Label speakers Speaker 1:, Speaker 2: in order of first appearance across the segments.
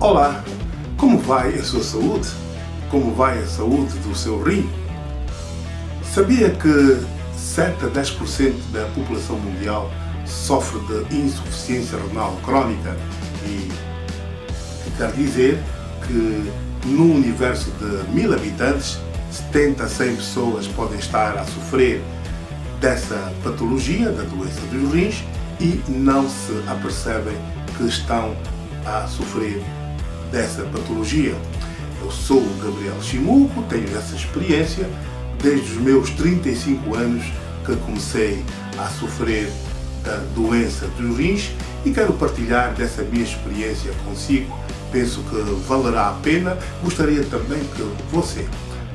Speaker 1: Olá, como vai a sua saúde? Como vai a saúde do seu rim? Sabia que 7 a 10% da população mundial sofre de insuficiência renal crónica e quer dizer que no universo de 1000 habitantes, 70 a 100 pessoas podem estar a sofrer dessa patologia, da doença dos rins, e não se apercebem que estão a sofrer dessa patologia. Eu sou o Gabriel Chimuco, tenho essa experiência desde os meus 35 anos que comecei a sofrer da doença dos rins e quero partilhar dessa minha experiência consigo. Penso que valerá a pena. Gostaria também que você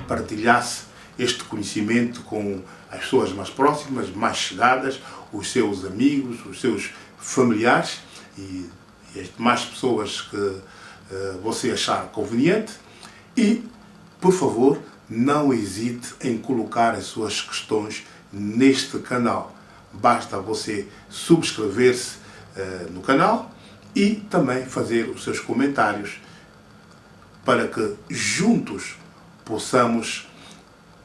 Speaker 1: partilhasse este conhecimento com as pessoas mais próximas, mais chegadas, os seus amigos, os seus familiares e as demais pessoas que você achar conveniente. E, por favor, não hesite em colocar as suas questões neste canal. Basta você subscrever-se no canal e também fazer os seus comentários para que juntos possamos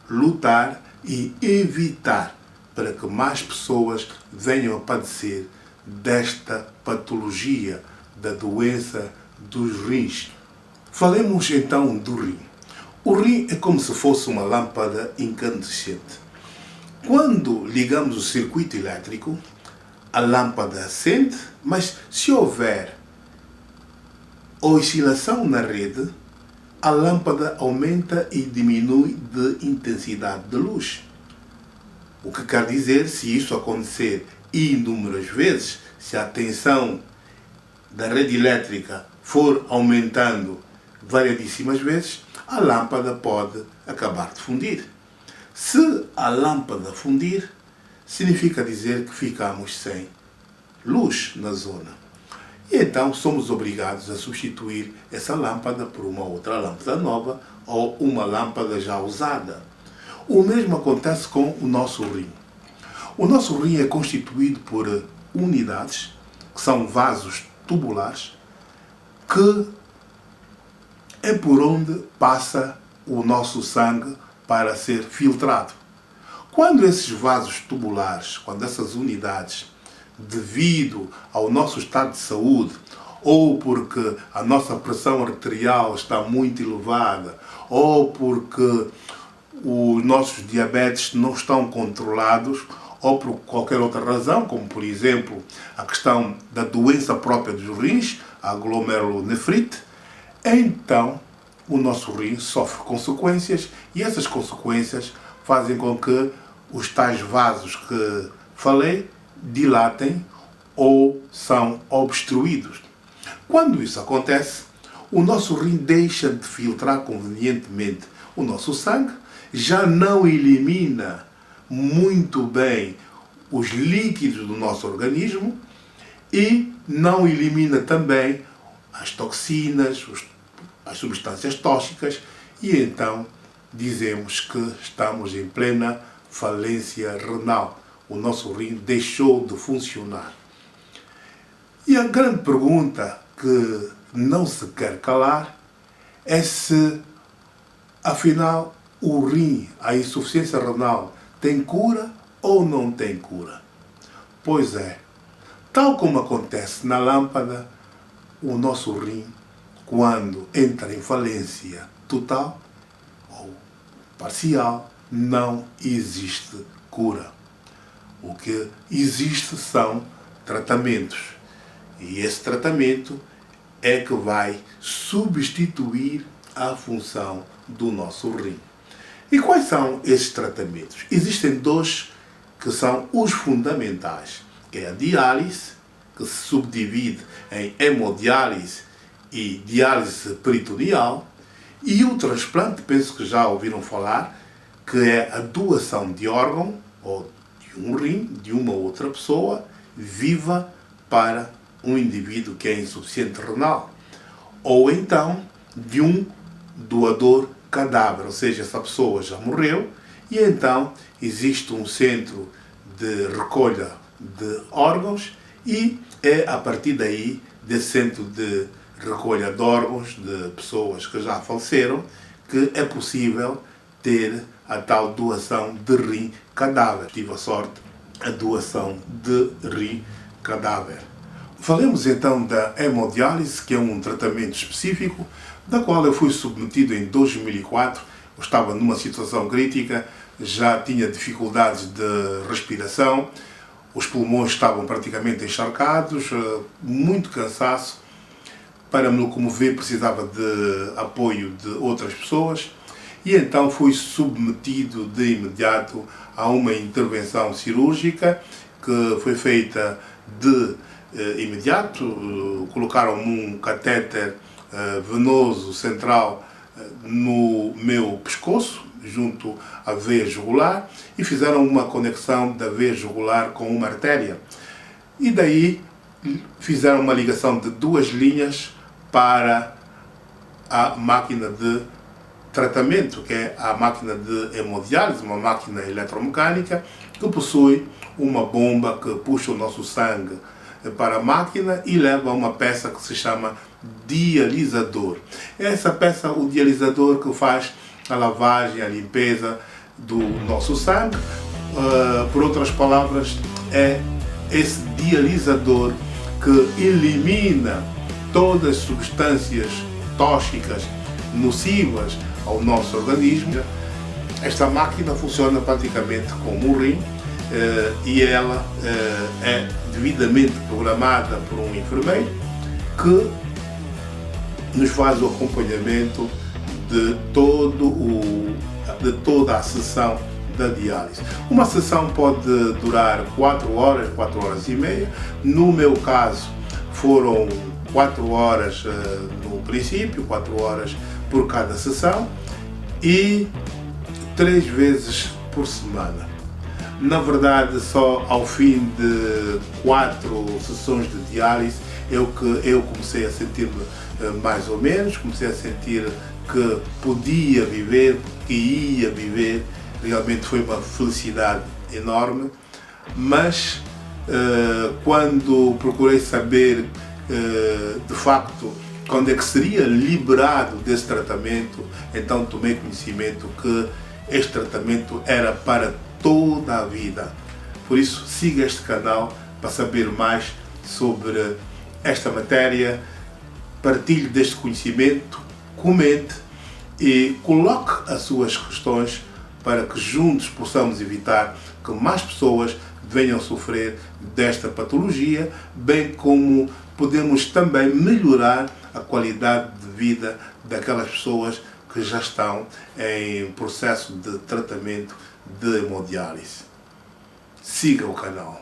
Speaker 1: lutar e evitar para que mais pessoas venham a padecer desta patologia da doença dos rins. Falemos então do rim. O rim é como se fosse uma lâmpada incandescente. Quando ligamos o circuito elétrico, a lâmpada acende, mas se houver oscilação na rede, a lâmpada aumenta e diminui de intensidade de luz. O que quer dizer, se isso acontecer inúmeras vezes, se a tensão da rede elétrica for aumentando variedíssimas vezes, a lâmpada pode acabar de fundir. Se a lâmpada fundir, significa dizer que ficamos sem luz na zona. E então somos obrigados a substituir essa lâmpada por uma outra lâmpada nova ou uma lâmpada já usada. O mesmo acontece com o nosso rim. O nosso rim é constituído por unidades, que são vasos tubulares, que é por onde passa o nosso sangue para ser filtrado. Quando esses vasos tubulares, quando essas unidades, devido ao nosso estado de saúde, ou porque a nossa pressão arterial está muito elevada, ou porque os nossos diabetes não estão controlados, ou por qualquer outra razão, como por exemplo a questão da doença própria dos rins, a glomerulonefrite, então o nosso rim sofre consequências e essas consequências fazem com que os tais vasos que falei dilatem ou são obstruídos. Quando isso acontece, o nosso rim deixa de filtrar convenientemente o nosso sangue, já não elimina muito bem os líquidos do nosso organismo e não elimina também as toxinas, as substâncias tóxicas, e então dizemos que estamos em plena falência renal. O nosso rim deixou de funcionar. E a grande pergunta que não se quer calar é se, afinal, o rim, a insuficiência renal, tem cura ou não tem cura? Pois é, tal como acontece na lâmpada, o nosso rim, quando entra em falência total ou parcial, não existe cura. O que existe são tratamentos. E esse tratamento é que vai substituir a função do nosso rim. E quais são esses tratamentos? Existem dois que são os fundamentais, que é a diálise, que se subdivide em hemodiálise e diálise peritoneal, e o transplante, penso que já ouviram falar, que é a doação de órgão, ou de um rim, de uma outra pessoa, viva para um indivíduo que é insuficiente renal. Ou então, de um doador cadáver, ou seja, essa pessoa já morreu, e então existe um centro de recolha de órgãos e é a partir daí, desse centro de recolha de órgãos de pessoas que já faleceram, que é possível ter a tal doação de rim cadáver. Tive a sorte, a doação de rim cadáver. Falemos então da hemodiálise, que é um tratamento específico, da qual eu fui submetido em 2004. Eu estava numa situação crítica, já tinha dificuldades de respiração, os pulmões estavam praticamente encharcados, muito cansaço. Para me locomover precisava de apoio de outras pessoas e então fui submetido de imediato a uma intervenção cirúrgica que foi feita de imediato. Colocaram-me um catéter venoso central no meu pescoço, junto à veia jugular, e fizeram uma conexão da veia jugular com uma artéria. E daí fizeram uma ligação de duas linhas para a máquina de tratamento, que é a máquina de hemodiálise, uma máquina eletromecânica que possui uma bomba que puxa o nosso sangue para a máquina e leva a uma peça que se chama dialisador. Essa peça, o dialisador, que faz a lavagem, a limpeza do nosso sangue. Por outras palavras, é esse dialisador que elimina todas as substâncias tóxicas, nocivas ao nosso organismo. Esta máquina funciona praticamente como um rim e ela é devidamente programada por um enfermeiro que nos faz o acompanhamento de toda a sessão da diálise. Uma sessão pode durar 4 horas, 4 horas e meia. No meu caso, foram 4 horas no princípio, 4 horas por cada sessão e 3 vezes por semana. Na verdade, só ao fim de 4 sessões de diálise eu comecei a sentir-me mais ou menos, comecei a sentir que podia viver, que ia viver. Realmente foi uma felicidade enorme, mas quando procurei saber de facto quando é que seria liberado desse tratamento, então tomei conhecimento que este tratamento era para toda a vida. Por isso, siga este canal para saber mais sobre esta matéria, partilhe deste conhecimento, comente e coloque as suas questões para que juntos possamos evitar que mais pessoas venham sofrer desta patologia, bem como podemos também melhorar a qualidade de vida daquelas pessoas que já estão em processo de tratamento de hemodiálise. Siga o canal.